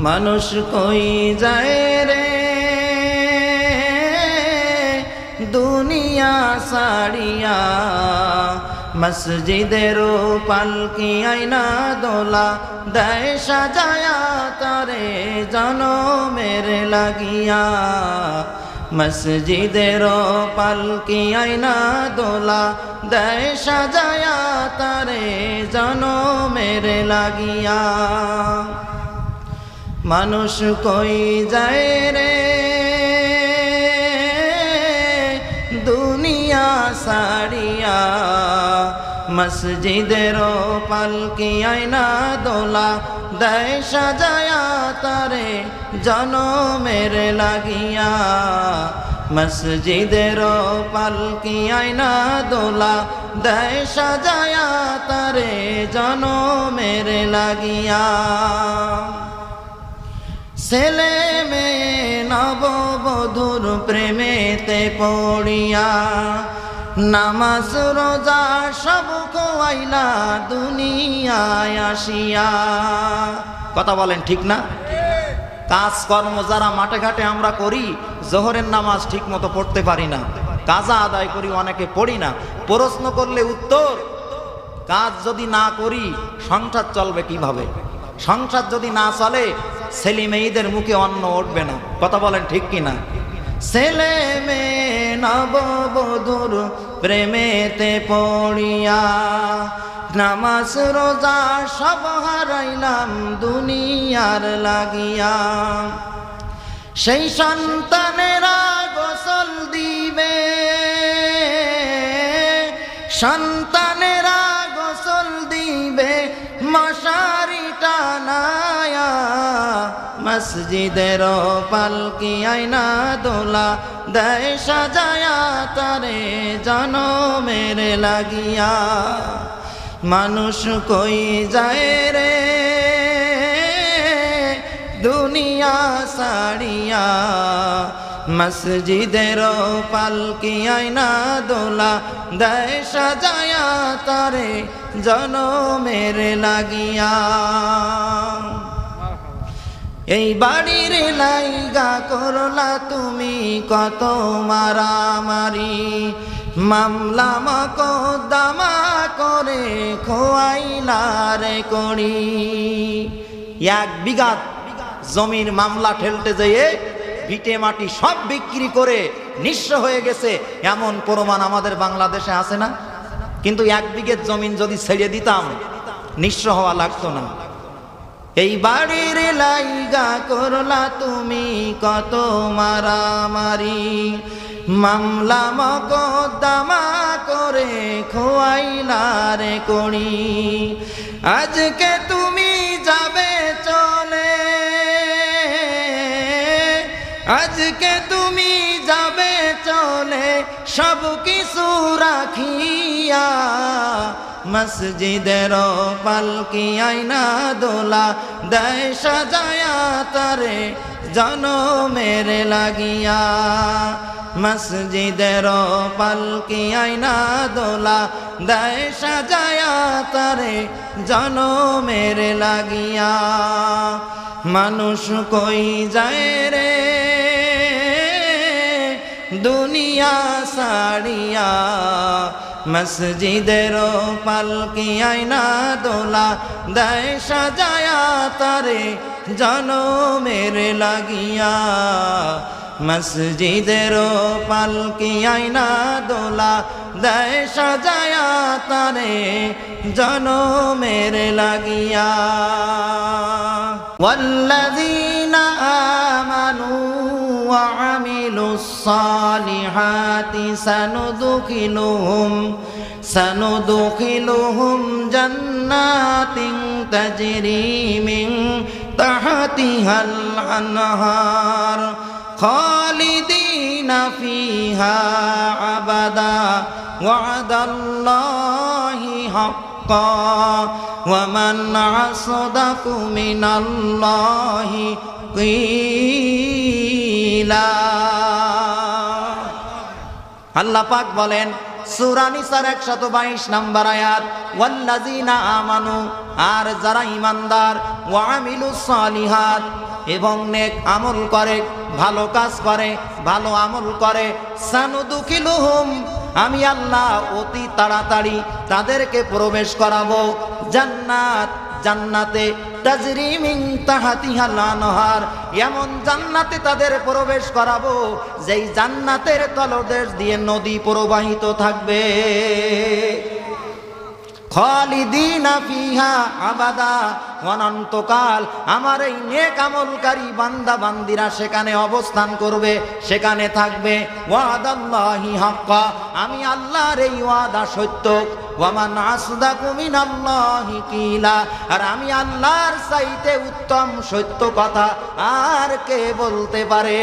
মানুষ কই যায় রে দুনিয়া ছাড়িয়া, মসজিদেরও পালকি আইনা দোলা দেয় সাজায়া তারে জনমের লাগিয়া। মসজিদেরও পালকি আইনা দোলা দেয় সাজায়া তারে জনমের লাগিয়া। মানুষ কই যায় রে দুনিয়া ছাড়িয়া, মসজিদেরও পালকি আইনা দোলা দেয় সাজায়া তারে জনমের লাগিয়া। মসজিদেরও পালকি আইনা দোলা দেয় সাজায়া তারে জনমের লাগিয়া। ছেলে মেয়ে নববধূর প্রেমেতে পড়িয়া, নামাজ রোজা সব খোয়াইলা দুনিয়ায় আসিয়া। কথা বলেন ঠিক না? কাজকর্ম যারা মাঠে ঘাটে আমরা করি, জোহরের নামাজ ঠিক মতো পড়তে পারি না, কাজা আদায় করি অনেকে পড়ি না। প্রশ্ন করলে উত্তর, কাজ যদি না করি সংসার চলবে কিভাবে? সংসার যদি না চলে ছেলে মেয়েদের মুখে অন্ন উঠবে না। কথা বলেন ঠিক কিনা? ছেলে মেয়ে নববধূর প্রেমেতে পড়িয়া, নামাজ রোজা সব হারাইলাম দুনিয়ার লাগিয়া। সেই সন্তানেরা গোসল দিবে, সন্তানেরা গোসল দিবে মশারি টানায়া। মসজিদেরও পালকি আইনা দোলা দেয় সাজায়া তারে জনমের লাগিয়া। মানুষ কই যায় রে দুনিয়া ছাড়িয়া, মসজিদেরও পালকি আইনা দোলা দেয় সাজায়া তারে জনমের লাগিয়া। এই বাড়ির লাইগা করলা তুমি কত মারামারি, মামলা মকদ্দমা করে খোয়াইলা রে করি। 1 বিঘা জমির মামলা ঠেলতে যেয়ে ভিটে মাটি সব বিক্রি করে নিঃস্ব হয়ে গেছে এমন প্রমাণ আমাদের বাংলাদেশে আছে না? কিন্তু 1 বিঘা জমিন যদি ছেড়ে দিতাম নিঃস্ব হওয়া লাগতো না। এই বাড়ির লাইগা করলা তুমি কত মারামারি, মামলা মকদ্দমা করে খোয়াইলা রে করি। আজকে তুমি যাবে চলে, আজকে তুমি যাবে চলে সব কিছু রাখিয়া। মসজিদেরও পালকি আইনা দোলা দেয় সাজায়া তারে জনমের লাগিয়া। মসজিদেরও পালকি আইনা দোলা দেয় সাজায়া তারে জনমের লাগিয়া। মানুষ কই যায় রে দুনিয়া ছাড়িয়া, মসজিদেরও পালকি আইনা দোলা দেয় সাজায়া তারে জনমের লাগিয়া। মসজিদেরও পালকি আইনা দোলা দেয় সাজায়া তারে জনমের লাগিয়া। ওয়াল্লাযীনা আমানু وعملوا الصالحات سندخلهم جنات تجري من تحتها الأنهار خالدين فيها أبدا وعد الله حقا ومن أصدق من الله قيلا। আল্লাহ পাক বলেন সূরা নিসার 122 নম্বর আয়াত, ওয়াল্লাযিনা আমানু, আর যারা ঈমানদার, ওয়া আমিলুস সালিহাত, এবং নেক আমল করে, ভালো কাজ করে, ভালো আমল করে, সানুদখিলুহুম, আমি আল্লাহ অতি তাড়াতাড়ি তাদেরকে প্রবেশ করাবো জান্নাত, জান্নাতে, তাজরি মিন তাহতিহাল আনহার, এমন জান্নাতে তাদের প্রবেশ করাবো যেই জান্নাতের তলদেশ দিয়ে নদী প্রবাহিত থাকবে। খালিদিনা ফিহা আবাদা, অনন্তকাল আমার এই নেক আমলকারী বান্দা বান্দিরা সেখানে অবস্থান করবে, সেখানে থাকবে। ওয়াদাল্লাহি হাক্কা, আমি আল্লাহর এই ওয়াদা সত্য। ওয়ামান আসদাকু মিনাল্লাহি কিলা, আর আমি আল্লাহর চাইতে উত্তম সত্য কথা আর কে বলতে পারে।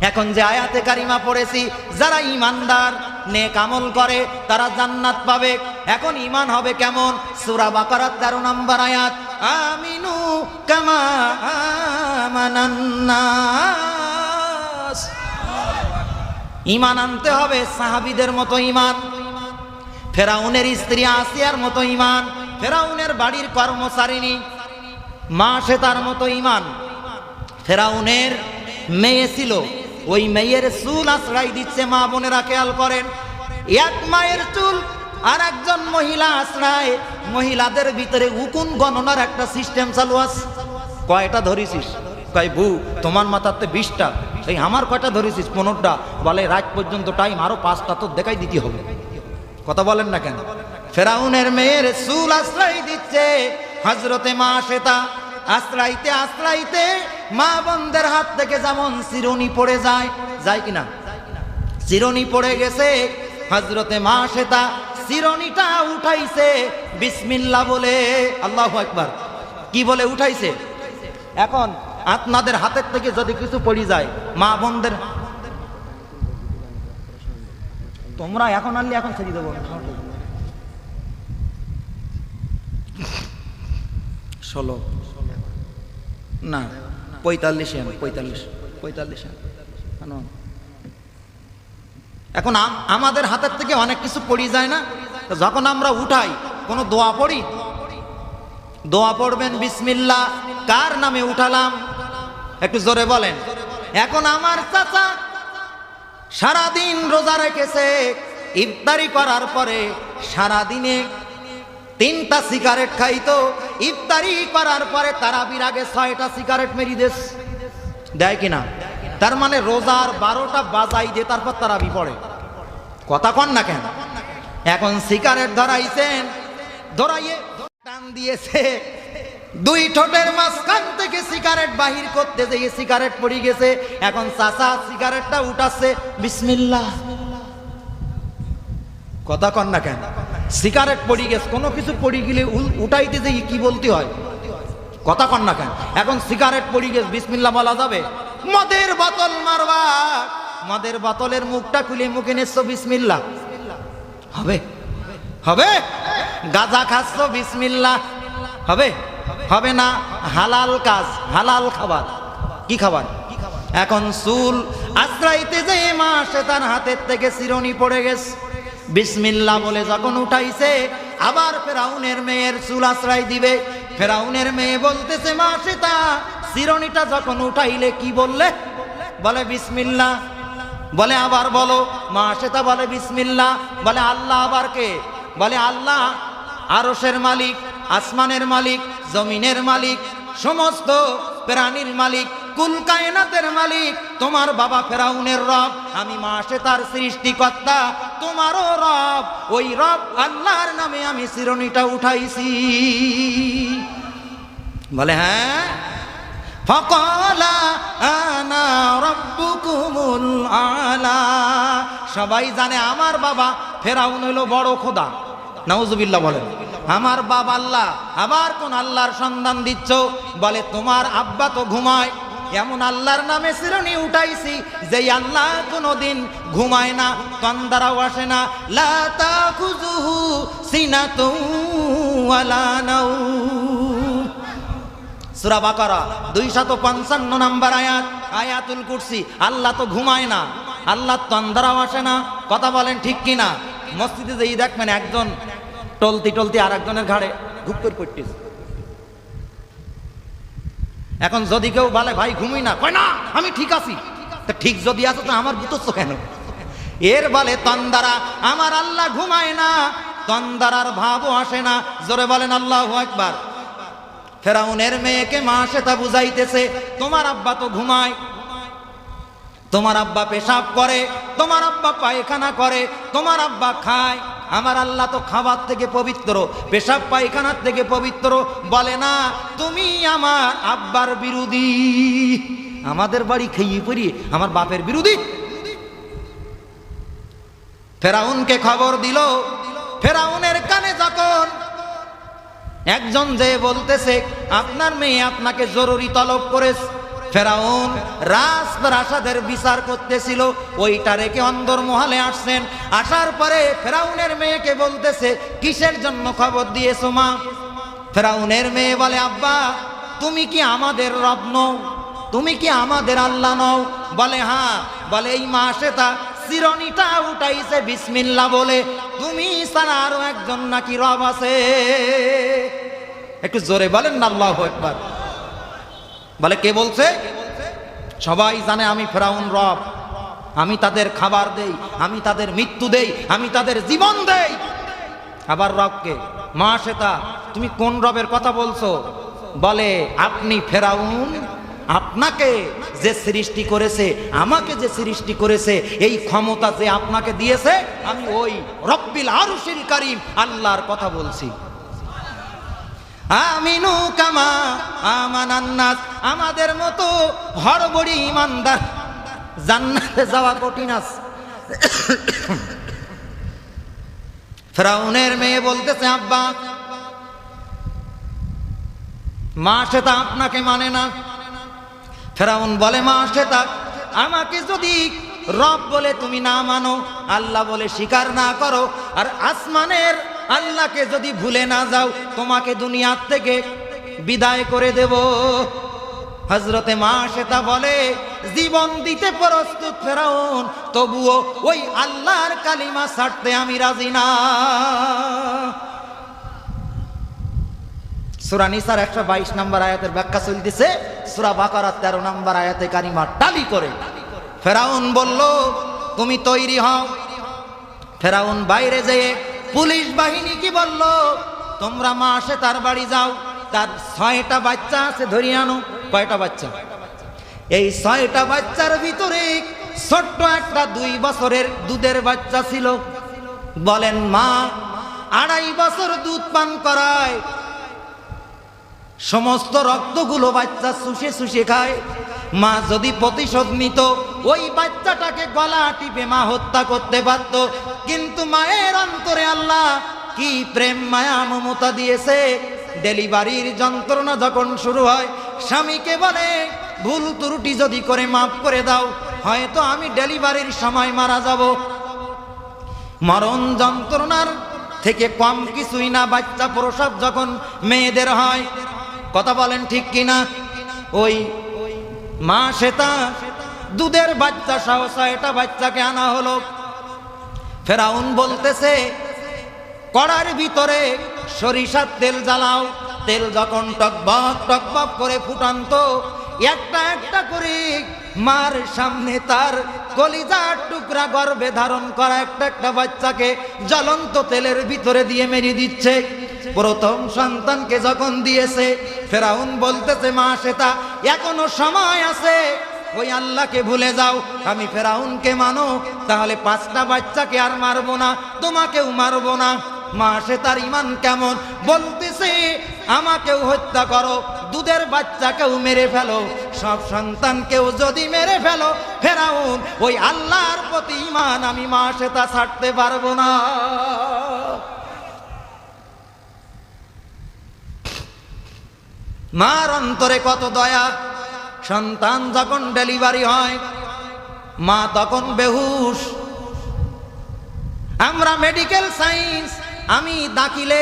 এখন যে আয়াতে কারিমা পড়েছি, যারা ঈমানদার নেক আমল করে তারা জান্নাত পাবে। এখন ঈমান হবে কেমন? সূরা বাকারা 13 নম্বর আয়াত, আমিনু কামা আমানান নাস, ঈমান আনতে হবে সাহাবীদের মতো ঈমান, ফেরাউনের স্ত্রী আসিয়ার মতো ঈমান, ফেরাউনের বাড়ির কর্মচারিণী মা শ্বেতার মতো ঈমান। ফেরাউনের মেয়ে ছিল, ওই মেয়ের চুল আশ্রয় দিচ্ছে মা বোনেরা, খেয়াল করেন। এক মায়ের চুল আর একজন মহিলা আশ্রয়, মহিলাদের ভিতরে উকুন গণনার একটা সিস্টেম চালু আছে। কয়টা ধরেছিস? কয় বউ তোমার মাথাতে 20টা, এই আমার কয়টা ধরেছিস? 15টা। বলে রাত পর্যন্ত টাইম, আরো 5টা তো দেখাই দিতে হবে। কথা বলেন না কেন? ফেরাউনের মেয়ের চুল আশ্রয় দিচ্ছে হযরতে মা শ্বেতা। আশ্রাইতে আশ্রাইতে মা বোনদের হাত থেকে যেমন চিরুনি পড়ে যায়, যায় কিনা? চিরুনি পড়ে গেছে। হযরতে মা শ্বেতা চিরুনিটা উঠাইছে বিসমিল্লাহ বলে, আল্লাহু আকবার, কি বলে উঠাইছে? এখন আপনাদের হাতের থেকে যদি কিছু পড়ে যায়, মা বোনদের, তোমরা এখন আনলে এখন ছেড়ে দেবো ষোলো না 45 এখন আমাদের হাতের থেকে অনেক কিছু পড়ে যায় না? যখন আমরা উঠাই কোনো দোয়া পড়ি, দোয়া পড়বেন বিসমিল্লাহ, কার নামে উঠালাম একটু জোরে বলেন। এখন আমার চাচা সারাদিন রোজা রেখেছে, ইফতারি করার পরে সারাদিনে 3টা সিগারেট খাইতো, ইফতারি করার পরে তারাবির আগে 6টা সিগারেট মেরি দেয় কিনা? তার মানে রোজার 12টা বাজাই দিয়ে তারপর তারাবি পড়ে। কথা কন না কেন? এখন সিগারেট ধরাইছেন, ধরাইয়ে টান দিয়েছে, 2 ঠোঁটের মাঝখান থেকে সিগারেট বাহির করতে যেয়ে সিগারেট পড়ে গেছে। এখন চাচা সিগারেটটা উঠাচ্ছে বিসমিল্লাহ। কথা কন না কেন? সিগারেট পড়ে গেছে, কোনো কিছু পড়ে গেলে উঠাইতে যেয়ে কি বলতে হয়? কথা কন না কেন? এখন সিগারেট পড়ে গেছে, বিসমিল্লাহ বলা যাবে? মদের বোতল মারবা, মদের বোতলের মুখটা খুলে মুখে নেছো বিসমিল্লাহ, হবে? হবে? গাঁজা খাচ্ছ বিসমিল্লাহ, হবে? হবে না। হালাল কাজ, হালাল খাবার, কি খাবার? এখন চুল আশ্রাইতে যে মা শ্বেতার হাতের থেকে চিরুনি পড়ে গেছে, বিসমিল্লাহ বলে যখন উঠাইছে, আবার ফেরাউনের মেয়ের চুল আশ্রয় দিবে। ফেরাউনের মেয়ে বলতেছে মা শ্বেতা, চিরুনিটা যখন উঠাইলে কি বললে? বলে বিসমিল্লাহ। বলে আবার বলো। মা শ্বেতা বলে বিসমিল্লাহ। বলে আল্লাহ আবার কে? বলে আল্লাহ আরশের মালিক, আসমানের মালিক, জমিনের মালিক, সমস্ত প্রাণীর মালিক, কুল কায়নাতের মালিক। তোমার বাবা ফেরাউনের রব, আমি মা শ্বেতার সৃষ্টিকর্তা, তোমারও রব। ওই রব আল্লাহর নামে আমি চিরুনিটা উঠাইছি। বলে হ্যাঁ। ফাকালা আনা রাব্বুকুমুল আলা। সবাই জানে আমার বাবা ফেরাউন হলো বড় খোদা, নাউজুবিল্লাহ বলেন। আমার বাবা আল্লাহ, আবার কোন আল্লাহর সন্ধান দিচ্ছ? বলে তোমার আব্বা তো ঘুমায়, এমন আল্লাহর নামে চিরুনি উঠাইছি যেই আল্লাহ কোনদিন ঘুমায় না, তন্দারাও আসে না। লা তাখুযুহু সিনাতু ওয়ালা নাওম। সূরা বাকারা 255 নম্বর আয়াত, আয়াতুল কুরসি। আল্লাহ তো ঘুমায় না, আল্লাহ তন্দ্রাও আসে না। কথা বলেন ঠিক কিনা? মসজিদে যেই দেখবেন একজন টলতি টলতি আর একজনের ঘাড়ে ঘুপ করে পড়তেছে। এখন যদি কেউ বলে ভাই ঘুমিয়ে না, কয় না আমি ঠিক আছি, তা ঠিক যদি আছে তো আমার বুঝছো কেন? এর বলে তন্দারা। আমার আল্লাহ ঘুমায় না, তন্দারার ভাবও আসে না। জোরে বলেন আল্লাহু আকবার। ফেরাউনের মেয়েকে মা সেটা বুঝাইতেছে, তোমার আব্বা তো ঘুমায়, তোমার আব্বা পেশাব করে, তোমার আব্বা পায়খানা করে, তোমার আব্বা খায়। আমার আল্লাহ তো খাবার থেকে পবিত্র, পেশাব পায়খানার থেকে পবিত্র। বলে না তুমি আমার আব্বার বিরোধী, আমাদের বাড়ি খেয়ে পড়ি আমার বাপের বিরোধী। ফেরাউনকে খবর দিল। ফেরাউনের কানে যখন একজন যে বলতেছে আপনার মেয়ে আপনাকে জরুরি তলব করেছে, ফেরাউন রাজপ্রাসাদের বিচার করতেছিল, ওইটা রেখে অন্দরমহলে আসছেন। আসার পরে ফেরাউনের মেয়েকে বলতেছে কিসের জন্য খবর দিয়েছো মা? ফেরাউনের মেয়ে বলে আব্বা তুমি কি আমাদের রব নও? তুমি কি আমাদের আল্লাহ নও? বলে হ্যাঁ। বলে এই মা সেটা চিরনিটা উঠাইছে বিসমিল্লাহ বলে, তুমি ছাড়া আরো একজন নাকি রব আছে? একটু জোরে বলেন না আল্লাহু আকবার। বলে কে বলছে? সবাই জানে আমি ফেরাউন রব, আমি তাদের খাবার দেই, আমি তাদের মৃত্যু দেই, আমি তাদের জীবন দেই। আবার রবকে? মা সেটা তুমি কোন রবের কথা বলছো? বলে আপনি ফেরাউন, আপনাকে যে সৃষ্টি করেছে, আমাকে যে সৃষ্টি করেছে, এই ক্ষমতা যে আপনাকে দিয়েছে, আমি ওই রব্বিল আরশিল কারীম আল্লাহর কথা বলছি। আমিনু কামা আমানান নাস, আমাদের মতো হড়বড়ি ইমানদার জান্নাতে যাওয়া কঠিন আছে। ফেরাউনের মেয়ে বলতেছে আব্বা মা সেটা আপনাকে মানে না। ফেরাউন বলে মা সেটা আমাকে যদি রব বলে তুমি না মানো, আল্লাহ বলে স্বীকার না করো, আর আসমানের আল্লাহকে যদি ভুলে না যাও, তোমাকে দুনিয়ার থেকে বিদায় করে দেব। হযরতে মা সেটা বলে জীবন দিতে প্রস্তুত ফেরাউন, তবুও ওই আল্লাহর কালিমা ছাড়তে আমি রাজি না। সূরা নিসার 122 নম্বর আয়াতের ব্যাখ্যা চলতেছে, সূরা বাকারার 13 নম্বর আয়াতে কারিমা টালি করে। ফেরাউন বলল তুমি তৈরি হও। ফেরাউন বাইরে যেয়ে পুলিশ বাহিনী কি বলল, তোমরা মা আসে তার বাড়ি যাও, তার 6টা বাচ্চা আছে ধরিয়ে আনো। কয়টা বাচ্চা? এই 6টা বাচ্চার ভিতরে ছোট্ট একটা 2 বছরের দুধের বাচ্চা ছিল। বলেন মা 2.5 বছর দুধ পান করায়, সমস্ত রক্তগুলো বাচ্চা শুষে শুষে খায়। মা যদি প্রতিশোধ নিত, ওই বাচ্চাটাকে গলা টিপে মা হত্যা করতে পারত, কিন্তু মায়ের অন্তরে আল্লাহ কি প্রেম মায়া মমতা দিয়েছে। ডেলিভারির যন্ত্রণা যখন শুরু হয়, স্বামীকে বলে ভুল ত্রুটি যদি করে মাফ করে দাও, হয়তো আমি ডেলিভারির সময় মারা যাব। মরণ যন্ত্রণার থেকে কম কিছুই না বাচ্চা প্রসব যখন মেয়েদের হয়। কথা বলেন ঠিক কিনা? ওই মা সেটা দুধের বাচ্চা সহ 6টা বাচ্চাকে আনা হলো। ফেরাউন বলতেছে কড়ার ভিতরে সরিষার তেল জ্বালাও, তেল যখন টকবক টকবক করে ফুটান্ত, একটা একটা করে মার সামনে তার কলিজার টুকরা গর্ভে ধারণ করা একটা একটা বাচ্চাকে জ্বলন্ত তেলের ভিতরে দিয়ে মেরে দিচ্ছে। প্রথম সন্তানকে যখন দিয়েছে, ফেরাউন বলতেছে মা সেটা এখনো সময় আছে, ওই আল্লাহকে ভুলে যাও, আমি ফেরাউনকে মানো, তাহলে 5টা বাচ্চাকে আর মারবো না, তোমাকেও মারবো না। মা সে তার ইমান কেমন, বলতেছে আমাকেও হত্যা করো, দুধের বাচ্চাকেও মেরে ফেলো, সব সন্তানকেও যদি মেরে ফেলো, ফেরাউন ওই আল্লাহর প্রতি ইমান আমি মা সে তা ছাড়তে পারবো না। মার অন্তরে কত দয়া। সন্তান যখন ডেলিভারি হয়, মা তখন বেহুশ। আমরা মেডিকেল সায়েন্স, আমি দাখিলে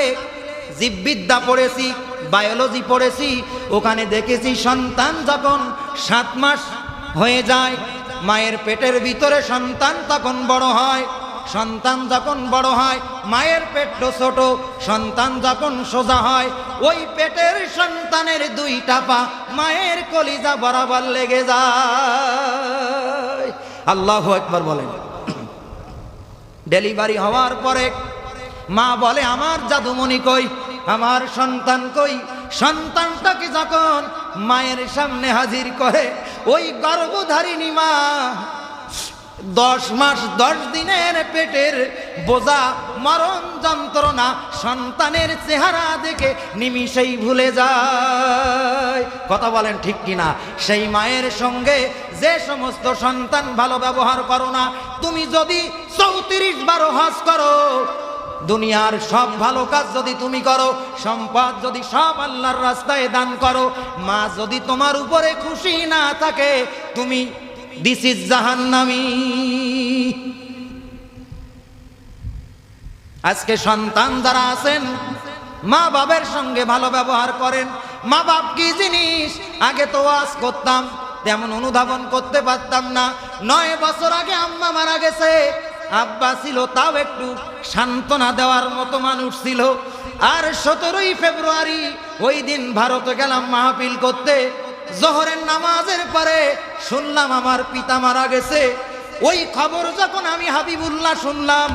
জীববিদ্যা পড়েছি, বায়োলজি পড়েছি, ওখানে দেখেছি সন্তান যখন 7 মাস হয়ে যায়, মায়ের পেটের ভিতরে সন্তান তখন বড় হয়, সন্তান যখন বড় হয় মায়ের পেট ছোট, সন্তান যখন সোজা হয় ওই পেটের সন্তানের দুইটা পা মায়ের কলিজা বরাবর লেগে যায়। আল্লাহু আকবার বলেন। ডেলিভারি হওয়ার পরে মা বলে আমার জাদুমণি কই, আমার সন্তান কই। সন্তানটাকে যখন মায়ের সামনে হাজির করে ওই গর্ভধারিণী মা 10 মাস 10 দিনের পেটের বোঝা মরণ যন্ত্রণা সন্তানের চেহারা দেখে নিমিষেই ভুলে যায়। কথা বলেন ঠিক কিনা? সেই মায়ের সঙ্গে যে সমস্ত সন্তান ভালো ব্যবহার করো না, তুমি যদি 34 বার হজ করো, দুনিয়ার সব ভালো কাজ যদি তুমি করো, সম্পদ যদি সব আল্লাহর রাস্তায় দান করো, মা যদি তোমার উপরে খুশি না থাকে, তুমি দিস ইজ জাহান্নামী। আজকে সন্তান যারা আছেন মা বাবার সঙ্গে ভালো ব্যবহার করেন। মা বাপ কি জিনিস আগে তো ওয়াজ করতাম, তেমন অনুধাবন করতে পারতাম না। 9 বছর আগে আম্মা মারা গেছে, আব্বা ছিল তাও একটু সান্ত্বনা দেওয়ার মতো মানুষ ছিল। আর 17ই ফেব্রুয়ারি ওই দিন ভারতে গেলাম মাহফিল করতে। জোহরের নামাজের পরে শুনলাম আমার পিতা মারা গেছে। ওই খবর যখন আমি হাবিবুল্লাহ শুনলাম,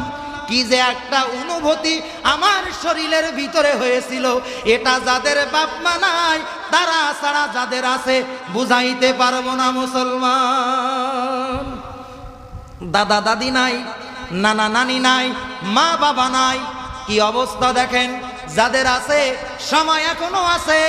কি যে একটা অনুভূতি আমার শরীরের ভিতরে হয়েছিল, এটা যাদের বাপ মা নাই তারা ছাড়া যাদের আছে বুঝাইতে পারবো না। মুসলমান, দাদা দাদি নাই, নানা নানি নাই, মা বাবা নাই, কি অবস্থা দেখেন। যাদের আছে সময় এখনো আছে,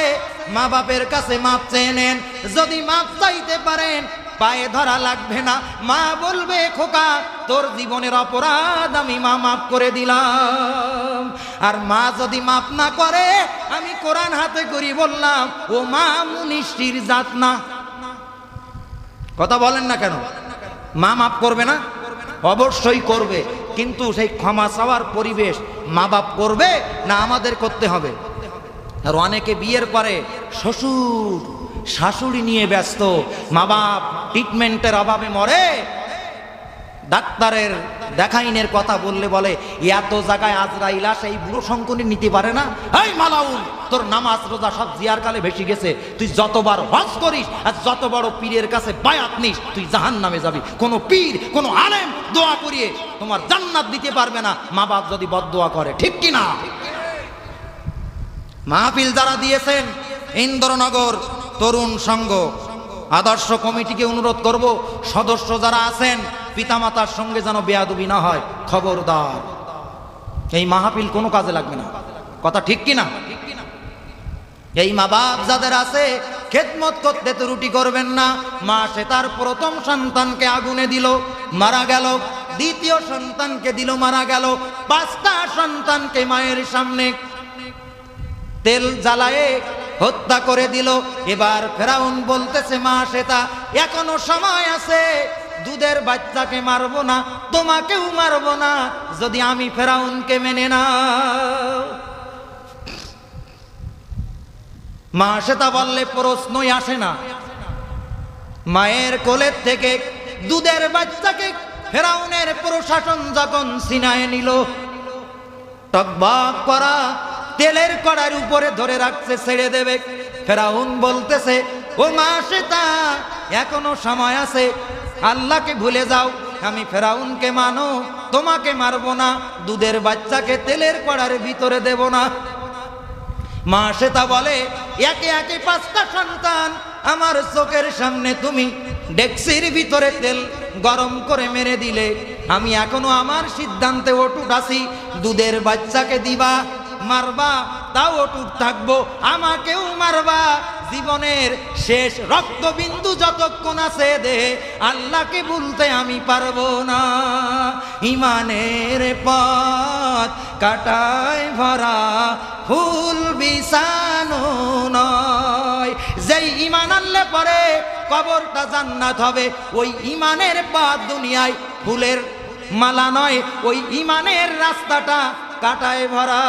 মা বাপের কাছে মাপ চেয়ে নেন। যদি মাপ চাইতে পারেন পায়ে ধরা লাগবে না, মা বলবে খোকা তোর জীবনের অপরাধ আমি মা মাফ করে দিলাম। আর মা যদি মাপ না করে, আমি কোরআন হাতে করি বললাম ও মা মুনিষ্ঠির জাত না। কথা বলেন না কেন? মা মাফ করবে না? অবশ্যই করবে, কিন্তু সেই ক্ষমা চাওয়ার পরিবেশ মা বাপ করবে না আমাদের করতে হবে? আর অনেকে বিয়ের পরে শ্বশুর শাশুড়ি নিয়ে ব্যস্ত, মা বাপ ট্রিটমেন্টের অভাবে মরে। ডাক্তারের দেখাইনের কথা বললে বলে এত জায়গায় আজরাইলা সেই বুড়ো শঙ্কনি নিতে পারে না। এই মালাউল, তোর নামাজ রোজা সব জিয়ার কালে ভেসে গেছে, তুই যতবার হজ করিস আর যত বড় পীরের কাছে বায়াত নিস তুই জাহান্নামে যাবি। কোনো পীর কোনো আলেম দোয়া করিয়ে তোমার জান্নাত দিতে পারবে না, মা বাপ যদি বদদোয়া করে। ঠিক কিনা? মাহফিল যারা দিয়েছেন ইন্দ্রনগর তরুণ সংঘ আদর্শ কমিটিকে অনুরোধ করব, সদস্য যারা আছেন পিতামাতার সঙ্গে যেন বেয়াদবি না হয়, খবরদার। এই মাহফিল কোনো কাজে লাগবে না। কথা ঠিক কিনা? এই মা বাপ যাদের আছে খেদমত করতে ত্রুটি করবেন না। মা সে তার প্রথম সন্তানকে আগুনে দিল, মারা গেল। দ্বিতীয় সন্তানকে দিল, মারা গেল। 5টা সন্তানকে মায়ের সামনে তেল জ্বালায়ে হত্যা করে দিল। এবার ফেরাউন বলতেছে মা সেটা এখনো সময় আছে, দুধের বাচ্চাকে মারবো না, তোমাকেও মারবো না যদি আমি ফেরাউনকে মেনে নাও। মা সেটা বললে প্রশ্নই আসে না। মায়ের কোলের থেকে দুধের বাচ্চাকে ফেরাউনের প্রশাসন যখন সিনায় নিল, টকবক করা তেলের কড়াইয়ের উপরে ধরে রাখছে, ছেড়ে দেবে। ফেরাউন বলতেছে ও মা সেটা এখনো সময় আছে, আল্লাহকে ভুলে যাও, আমি ফেরাউনকে মানো, তোমাকে মারবো না, দুধের বাচ্চাকে তেলের কড়াইয়ের ভিতরে দেব না। মা সেটা বলে একে একে 5টা সন্তান আমার চোখের সামনে তুমি ডেকসির ভিতরে তেল গরম করে মেরে দিলে, আমি এখনো আমার সিদ্ধান্তে অটুট আছি। দুধের বাচ্চাকে দিবা, মারবা, তাও অটুট থাকবো, আমাকেও মারবা। জীবনের শেষ রক্তবিন্দু যতক্ষণ আছে দেহে আল্লাহকে ভুলতে আমি পারবো না। ইমানের পথ কাটায় ভরা ফুল বিছানো নয়। যেই ইমান আনলে পরে কবরটা জান্নাত হবে, ওই ইমানের পথ দুনিয়ায় ফুলের মালা নয়, ওই ইমানের রাস্তাটা কাটায় ভরা।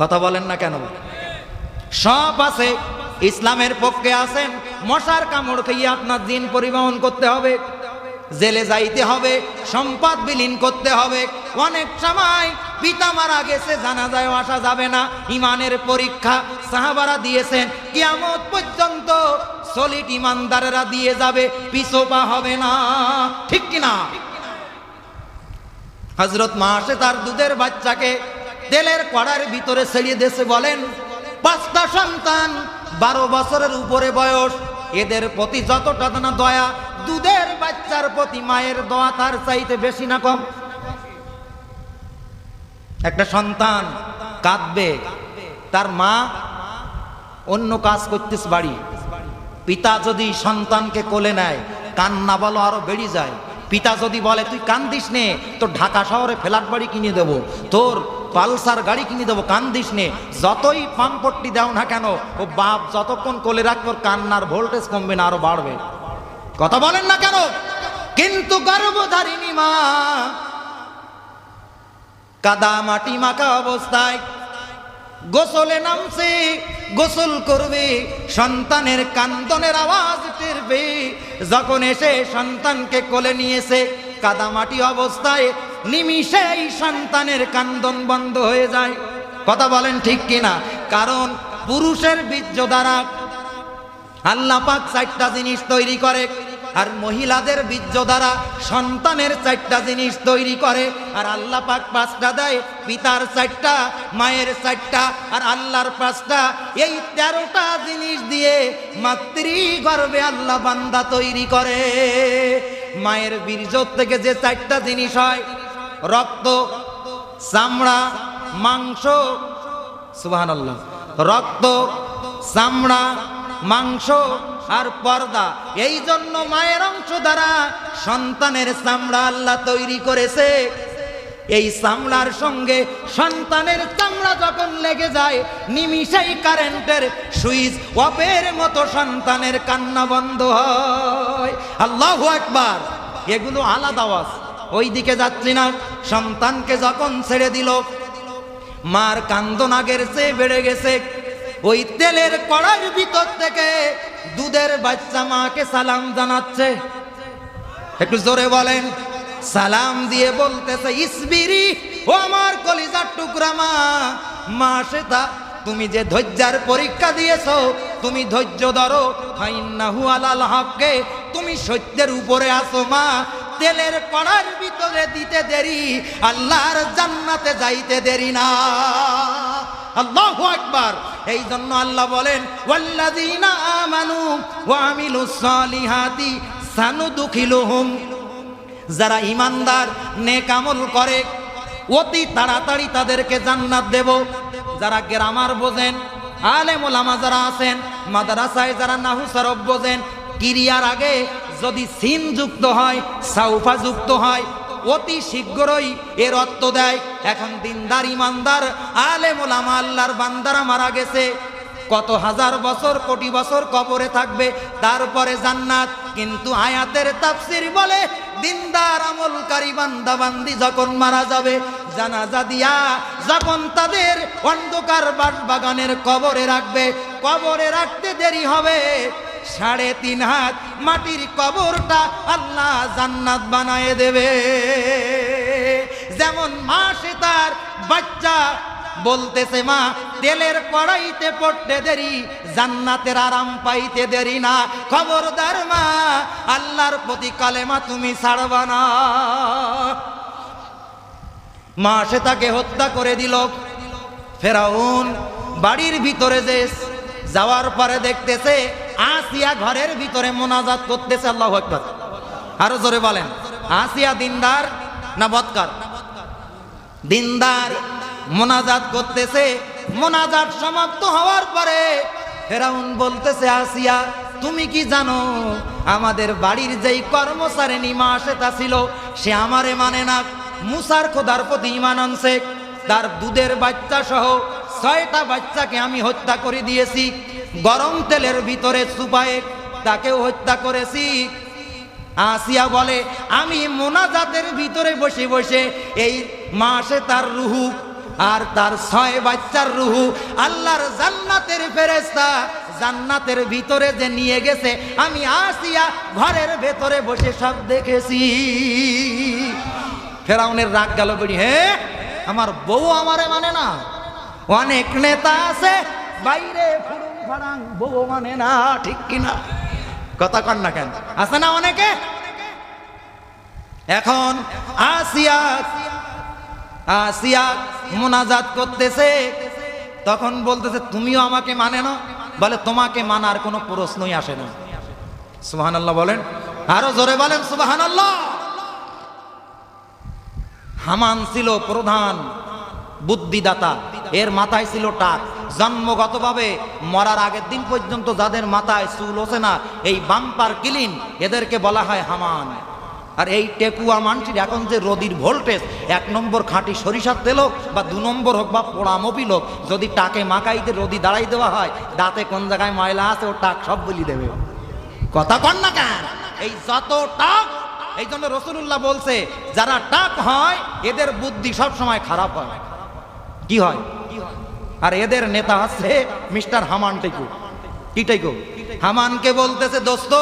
কথা বলেন না কেন? সব আছে, ইসলামের পক্ষে আছেন, মশার কামড় খেয়ে আপনার দিন পরিবহন করতে হবে, জেলে যাইতে হবে, সম্পদ বিলীন করতে হবে। অনেক সময় পিতা মারা গেছে, জানাজায় আসা যাবে না, ইমানের পরীক্ষা সাহাবারা দিয়েছেন, কিয়ামত পর্যন্ত সলিড ইমানদারেরা দিয়ে যাবে, পিছপা হবে না, ঠিক কিনা? হযরত মা আসে তার দুধের বাচ্চাকে তেলের কড়ার ভিতরে ছেড়িয়ে দেশে বলেন, 5টা সন্তান 12 বছরের উপরে বয়স, এদের প্রতি যতটা না দয়া, দুধের বাচ্চার প্রতি মায়ের দয়া তার চাইতে বেশি না কম? একটা সন্তান কাঁদবে, তার মা অন্য কাজ করতেছে বাড়ি, পিতা যদি সন্তানকে কোলে নেয়, কান্না বলো আরো বেড়ে যায়। পিতা যদি বলে তুই কান্দিস নে, তোর ঢাকা শহরে ফ্ল্যাট বাড়ি কিনে দেবো, তোর পালসার গাড়ি কিনে দেবো, কান্দিস নে, যতই পাম্পট্টি দাও না কেন, ও বাপ যতক্ষণ কোলে রাখবে ওর কান্নার ভোল্টেজ কমবে না, আরো বাড়বে। কথা বলেন না কেন? কিন্তু গর্ভধারিণী মা কাদা মাটি মাখা অবস্থায় গোসলে নামছে, গোসল করবে, সন্তানের কান্দনের আওয়াজ টেরবে, যখন এসে সন্তানকে কোলে নিয়েছে কাদামাটি অবস্থায়, নিমিষেই সন্তানের কান্দন বন্ধ হয়ে যায়। কথা বলেন ঠিক কিনা? কারণ পুরুষের বীর্য দ্বারা আল্লাহ পাক 4টা জিনিস তৈরি করে, আর মহিলাদের বীর্য দ্বারা সন্তানের 4টা জিনিস তৈরি করে, আর আল্লাহ পাক 5টা দেয়, পিতার 4টা, মায়ের 4টা, আর আল্লাহর 5টা। এই 13টা জিনিস দিয়ে মাতৃগর্ভে আল্লাহ বান্দা তৈরি করে। মায়ের বীর্য থেকে যে 4টা জিনিস হয়, রক্ত, চামড়া, মাংস, সুবহানাল্লাহ, রক্ত, চামড়া, মাংস আর পর্দা। এই জন্য মায়ের অংশ দ্বারা সন্তানের চামড়া আল্লাহ তৈরি করেছে। এই চামড়ার সঙ্গে সন্তানের চামড়া যখন লেগে যায়, নিমিষেই কারেন্টের সুইচ অফের মতো সন্তানের কান্না বন্ধ হয়। আল্লাহু আকবার। এগুলো আলাদা আওয়াজ, ওই দিকে যাচ্ছি না। সন্তানকে যখন ছেড়ে দিল, মার কান্দন আগের চেয়ে বেড়ে গেছে। ওই তেলের কড়ার ভিতর থেকে দুধের বাচ্চা মাকে সালাম জানাচ্ছে। একটু জোরে বলেন। সালাম দিয়ে বলতেছে, ইসবিরি, ও আমার কলিজার টুকরা মা। মা সেটা তুমি যে ধৈর্যের পরীক্ষা দিয়েছো, তুমি ধৈর্য ধরো, ফাইন্নাহু আলাল হক্কে, তুমি সত্যের উপরে আছো মা। তেলের কড়ার ভিতরে দিতে দেরি, আল্লাহর জান্নাতে যাইতে দেরি না। আল্লাহু আকবার। এই জন্য আল্লাহ বলেন, ওয়াল্লাযীনা আমানু ওয়া আমিলুস সালিহাতি সানুদখিলুহুম, যারা ঈমানদার নেক আমল করে অতি তাড়াতাড়ি তাদেরকে জান্নাত দেব। যারা গ্রামার বোঝেন, আলেম ওলামা যারা আছেন, মাদ্রাসায় যারা নাহু সরফ বোঝেন, ক্রিয়ার আগে যদি সিন যুক্ত হয়, সাউফা যুক্ত হয়, অতি শীঘ্রই এর অর্থ দেয়। এখন দিনদার ইমানদার আলেম ওলামা আল্লাহর বান্দারা মারা গেছে, কত হাজার বছর কোটি বছর কবরে থাকবে, তারপরে জান্নাত। কিন্তু আয়াতের তাফসীর বলে, দিনদার আমলকারী বান্দা বান্দি যখন মারা যাবে, জানাজা দিয়া যখন তাদের অন্ধকার বাগানের কবরে রাখবে, কবরে রাখতে দেরি হবে 3.5 হাত মাটির কবরটা আল্লাহ জান্নাত বানায় দেবে। যেমন মা সে তার বাচ্চা বলতেছে, মা তেলের কড়াইতে পড়তে দেরি, জান্নাতের আরাম পাইতে দেরি না। খবরদার মা, আল্লাহর প্রতি কালেমা তুমি ছাড়বা না। মা সে তাকে হত্যা করে দিল। ফেরাউন বাড়ির ভিতরে যে যাওয়ার পরে দেখতেছে আসিয়া ঘরের ভিতরে মোনাজাত করতেছে। আল্লাহু আকবার। আরো জোরে বলেন। আসিয়া দিনদার না বদকার? দিনদার। মোনাজাত করতেছে। মোনাজাত সমাপ্ত হওয়ার পরে ফেরাউন বলতেছে, আসিয়া তুমি কি জানো, আমাদের বাড়ির যেই কর্মচারিণী মা সেটা ছিল, সে আমারে মানে না, মুসার খোদার প্রতি ঈমান আনছে, তার দুধের বাচ্চা সহ 6টা বাচ্চাকে আমি হত্যা করে দিয়েছি, গরম তেলের ভিতরে চুপায়ে তাকেও হত্যা করেছি। আসিয়া বলে, আমি মোনাজাতের ভিতরে বসে বসে এই মাসে তার রুহু আর তার 6 বাচ্চার রুহু আল্লাহর জান্নাতের ফেরেশতা জান্নাতের ভিতরে যে নিয়ে গেছে আমি আসিয়া ঘরের ভেতরে বসে সব দেখেছি। ফেরাউনের রাগ গেল বেরি, হ্যাঁ আমার বউ আমারে মানে না। অনেক নেতা আছে বাইরে ফুরুং ফারাং, বউ মানে না, ঠিক কিনা? কথা কন না কেন? আছে না অনেকে? এখন আসিয়া মুনাজাত করতেছে, তখন বলতেছে তুমিও আমাকে মানে না? বলে তোমাকে মানার কোনো প্রশ্নই আসে না। সুবহানাল্লাহ বলেন, আরো জোরে বলেন সুবহানাল্লাহ। হামান ছিল প্রধান বুদ্ধিদাতা, এর মাথায় ছিল টাক। জন্মগতভাবে মরার আগের দিন পর্যন্ত যাদের মাথায় চুল ওঠে না, এই বাম্পার কিলিন, এদেরকে বলা হয় হামান। আর এই টেকুয়া মানটির এখন যে রদির ভোল্টেজ, 1 নম্বর খাঁটি সরিষার তেল হোক বা 2 নম্বর হোক বা পোড়া মবিল হোক, যদি টাকে মাকাইতে রদি দাঁড়াই দেওয়া হয়, দাঁতে কোন জায়গায় ময়লা আছে ও টাক সব বলি দেবে। কথা কন না কেন? এই যত টাক, এই জন্য রাসূলুল্লাহ বলছে যারা টাক হয় এদের বুদ্ধি সব সময় খারাপ হয়। কি হয়? আর এদের নেতা আছে মিস্টার হামান টেকু। কি টেকু? হামানকে বলতেছে দোস্ত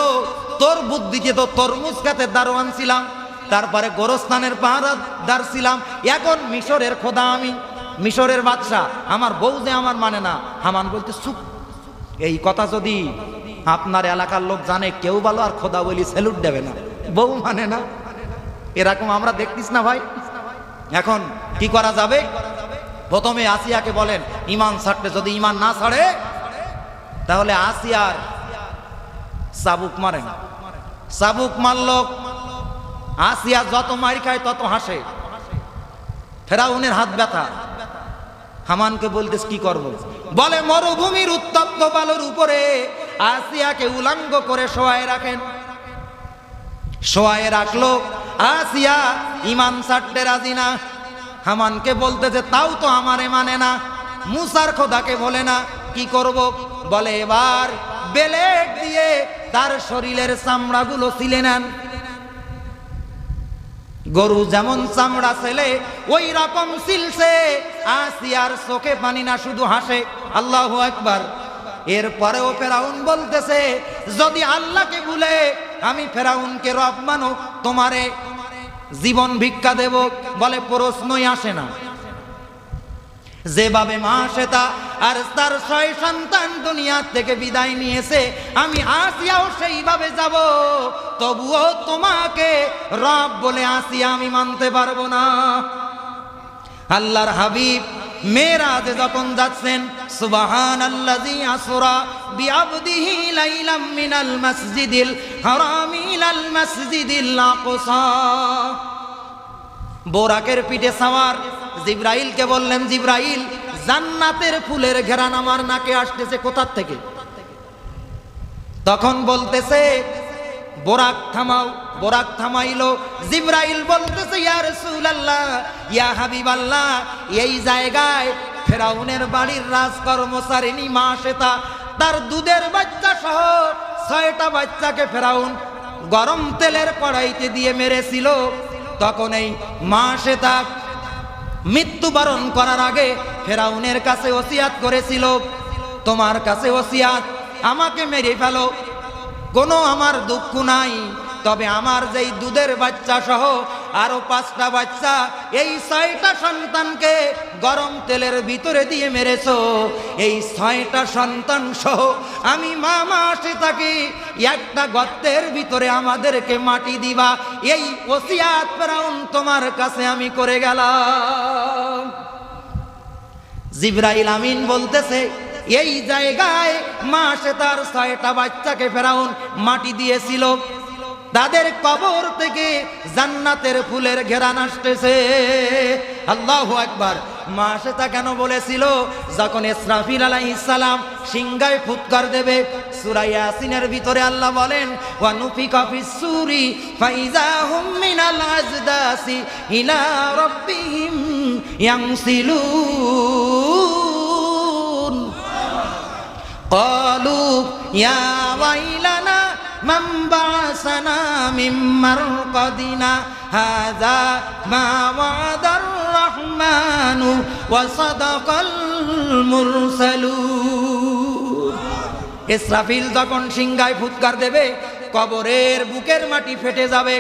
তোর বুদ্ধিতে তো তরমুজ খাতের দারোয়ান ছিলাম, তারপরে গোরস্থানের পাহারাদার ছিলাম, এখন মিশরের খোদা আমি, মিশরের বাদশা, আমার বউ যে আমার মানে না। হামান বলতে চুপ, এই কথা যদি আপনার এলাকার লোক জানে কেউ ভালো আর খোদা বলি স্যালুট দেবে না, বউ মানে না। এরকম আমরা দেখতিস না ভাই। এখন কি করা যাবে? প্রথমে আসিয়াকে বলেন ইমান ছাড়তে, যদি ইমান না ছাড়ে তাহলে আসিয়ার চাবুক মারেন। চাবুক মারল, আসিয়া যত মার খায় তত হাসে। ফেরাউনের হাত ব্যথা। হামানকে বলতেস কি করব? বলে মরুভূমির উত্তপ্ত বালুর উপরে আসিয়াকে উলঙ্গ করে শোয়ায় রাখেন। শোয়ায় রাখলো, আসিয়া ইমান ছাড়তে রাজি না। হামানকে বলতেছে তাও তো আমারে মানে না, মুসার খোদাকে বলে না, কি করব? বলে এবার বেলেট দিয়ে তার শরীরের চামড়াগুলো ছিলে নেন। গরু যেমন চামড়া ছেলে ওই রকম সিলছে। আসিয়ার চোখে পানি না, শুধু হাসে। আল্লাহু আকবার। এরপরেও ফেরাউন বলতেছে যদি আল্লাহকে ভুলে আমি ফেরাউনকে রব মানো, তোমারে জীবন ভিক্ষা দেব। বলে প্রশ্নই আসে না। যেভাবে মা শ্বেতা আর তার 6 সন্তান দুনিয়া থেকে বিদায় নিয়েছে, আমি আসিয়াও সেইভাবে যাব, তবুও তোমাকে রব বলে আসিয়া আমি মানতে পারবো না। আল্লাহর হাবিব মেরাজে যখন যাচ্ছেন, সুবহানাল্লাযী আসরা বিআবদিহি লাইলাম মিনাল মাসজিদিল হারামি ইলাল মাসজিদিল আকসা। বোরাকের পিঠে সাওয়ার জিবরাইলকে বললেন, জিবরাইল জান্নাতের ফুলের ঘেরান আমার নাকে আসতেছে, কোথা থেকে? তখন বলতেছে বোরাক থামাও। বোরাক থামাইলো। জিবরাইল বলতেছে ইয়া রাসূলুল্লাহ, ইয়া হাবিবাল্লাহ, এই জায়গায় ফেরাউনের বাড়ির রাজকর্মচারিণী মা শ্বেতা তার দুধের বাচ্চা সহ 6টা বাচ্চাকে ফেরাউন গরম তেলের কড়াইতে দিয়ে মেরেছিল। তখন এই মা শ্বেতা মৃত্যুবরণ করার আগে ফেরাউনের কাছে ওসিয়াত করেছিল, তোমার কাছে ওসিয়াত, আমাকে মেরে ফেলো, কোনো আমার দুঃখ নাই, তবে আমার যেই দুধের বাচ্চা সহ আরো 5টা বাচ্চা, এই 6টা সন্তানকে গরম তেলের ভিতরে দিয়ে মেরেছো, এই 6টা সন্তান সহ আমি মা শ্বেতাকে একটা গর্তের ভিতরে আমাদেরকে মাটি দিবা, এই ওসিয়াত ফেরাউন তোমার কাছে আমি করে গেলাম। জিবরাইল আমিন বলতেছে এই জায়গায় মা শ্বেতার 6টা বাচ্চাকে ফেরাউন মাটি দিয়েছিল, তাদের কবর থেকে জান্নাতের ফুলের ঘেরান আসতেছে। আল্লাহু আকবার। মা শ্বেতা কেন বলেছিল? যখন ইসরাফিল আলাইহিস সালাম সিংহায় ফুৎকার দেবে, সূরা ইয়াসিনের ভিতরে আল্লাহ বলেন ওয়া নুফিকা ফিস সূরি ফাইযা হুম মিনাল আজদাসি ইলা রাব্বিহিম ইয়ানসিলুন ক্বালু ইয়া ওয়াইলানা মান বা'সানা মিন মারকাদিনা হাযা মা ওয়া'দার রাহমানু ওয়া সাদাকাল মুরসালুন। ইসরাফিল যখন সিংহায় ফুৎকার দেবে, কবরের বুকের মাটি ফেটে যাবে।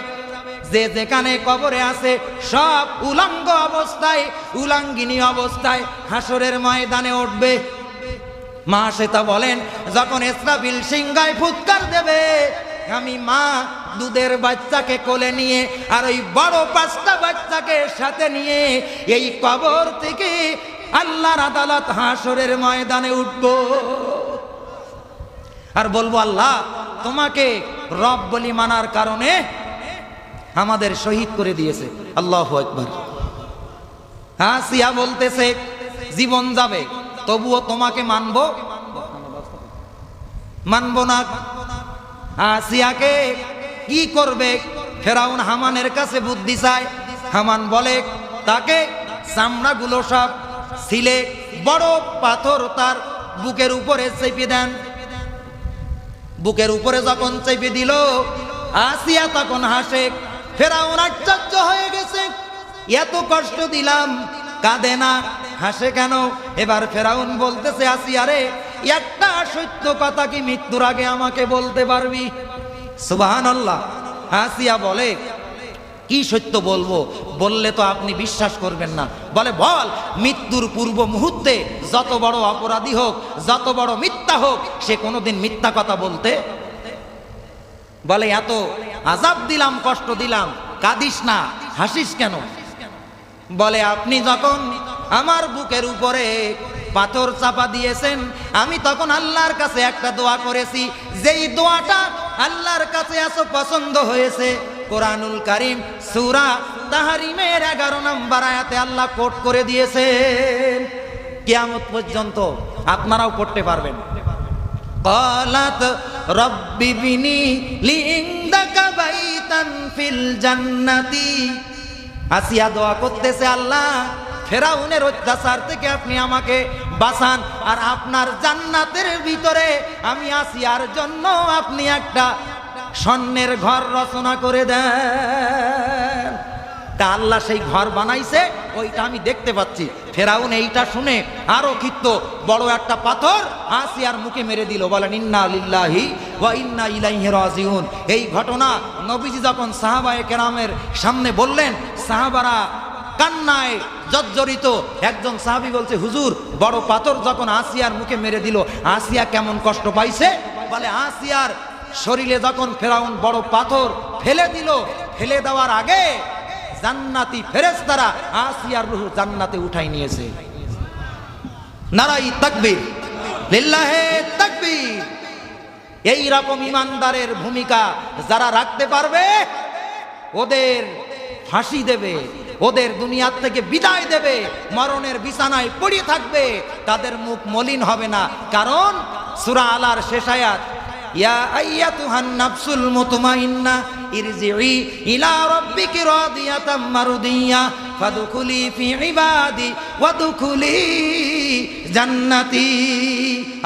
যে যেখানে কবরে আছে সব উলঙ্গ অবস্থায়, উলাঙ্গিনী অবস্থায় হাসরের ময়দানে উঠবে। মা সেটা বলেন, যখন ইসরাফিল সিংহায় ফুৎকার দেবে, আমি মা দুধের বাচ্চাকে কোলে নিয়ে আর ওই বড় 5টা বাচ্চাকে সাথে নিয়ে এই কবর থেকে আল্লাহর আদালত হাসরের ময়দানে উঠব আর বলবো, আল্লাহ তোমাকে রব বলি মানার কারণে আমাদের শহীদ করে দিয়েছে। আল্লাহু আকবার। আসিয়া বলতেছে, জীবন যাবে তবুও তোমাকে মানবো না। আসিয়াকে কি করবে? ফেরাউন হামানের কাছে বুদ্ধি চায়। হামান বলে, তাকে চামড়াগুলো সব ছিলে বড় পাথর তার বুকের উপরে চেপে দেন। বুকের উপরে যখন চেপে দিল, আসিয়া তখন হাসে। ফেরাউন আশ্চর্য হয়ে গেছে, এত কষ্ট দিলাম কাঁদে না, হাসে কেন? এবার ফেরাউন বলতেছে, আসিয়া রে, একটা সত্য কথা কি মৃত্যুর আগে আমাকে বলতে পারবি? সুবহানাল্লাহ। আসিয়া বলে, কি সত্য বলবো? বললে তো আপনি বিশ্বাস করবেন না। বলে, বল। মৃত্যুর পূর্ব মুহূর্তে যত বড় অপরাধী হোক, যত বড় মিথ্যা হোক, সে কোনোদিন মিথ্যা কথা বলতে বলে, এত আযাব দিলাম, কষ্ট দিলাম, কাঁদিস না, হাসিস কেন? বলে, আপনি যখন আমার বুকের উপরে পাথর চাপা দিয়েছেন, আমি তখন আল্লাহর কাছে একটা দোয়া করেছি, যেই দোয়াটা আল্লাহর কাছে এত পছন্দ হয়েছে। কোরআনুল কারীম সূরা তাহরিমের 11 নম্বর আয়াতে আল্লাহ কোট করে দিয়েছেন। কিয়ামত পর্যন্ত আপনারাও পড়তে পারবেন। ক্বালাত রাব্বি বিনি লিইনদাকা বাইতান ফিল জান্নাতি। আসিয়া দোয়া করতেছে, আল্লাহ ফেরাউনের অত্যাচার থেকে আপনি আমাকে বাঁচান, আর আপনার জান্নাতের ভিতরে আমি আসিয়ার জন্য আপনি একটা স্বর্ণের ঘর রচনা করে দেন। তা আল্লাহ সেই ঘর বানাইছে, ওইটা আমি দেখতে পাচ্ছি। ফেরাউন এইটা শুনে আরো ক্ষিপ্ত, বড় একটা পাথর আসিয়ার মুখে মেরে দিল। বলেন, ইন্না লিল্লাহি ওয়া ইন্না ইলাইহি রাজিউন। এই ঘটনা নবীজি যখন সাহাবায়ে কেরামের সামনে বললেন, সাহাবারা কান্নায় জর্জরিত। একজন সাহাবী বলছে, হুজুর, বড় পাথর যখন আসিয়ার মুখে মেরে দিল, আসিয়া কেমন কষ্ট পাইছে? বলে, আসিয়ার শরীরে যখন ফেরাউন বড় পাথর ফেলে দিল, ফেলে দেওয়ার আগে জান্নাতি ফেরেশতারা আসিয়ার রূহ জান্নাতে উঠাই নিয়েছে। নারাই তাকবীর, লিল্লাহে তাকবীর। এই রকম ইমানদারের ভূমিকা যারা রাখতে পারবে, ওদের ফাঁসি দেবে, ওদের দুনিয়ার থেকে বিদায় দেবে, মরণের বিছানায় পড়ে থাকবে, তাদের মুখ মলিন হবে না। কারণ সূরা আলার শেষ আয়াত, ইয়া আইয়াতুহান নাফসুল মুতমাইন্না ইরজিই ইলা রাব্বিকি রাদিয়াতাম মারদিয়া ফাদখুলি ফি ইবাদি ওয়াদখুলি জান্নাতি।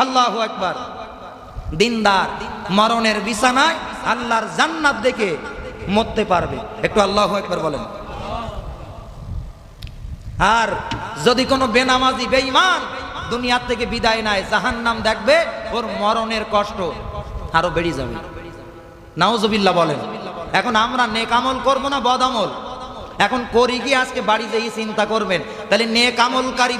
আল্লাহু আকবার। দিনদার মরণের বিছানায় আল্লাহর জান্নাত দেখে মরতে পারবে। একটু আল্লাহু আকবার বলেন। আর যদি কোনো বেনামাজি বেঈমান দুনিয়ার থেকে বিদায় নেয়, জাহান্নাম দেখবে, ওর মরণের কষ্ট আরো বেড়ে যাবে। নাউজুবিল্লাহ বলেন। এখন আমরা নেক আমল করবো না বদ আমল? এখন করি কি? আজকে বাড়ি যেয়ে চিন্তা করবেন। তাহলে নেক আমলকারী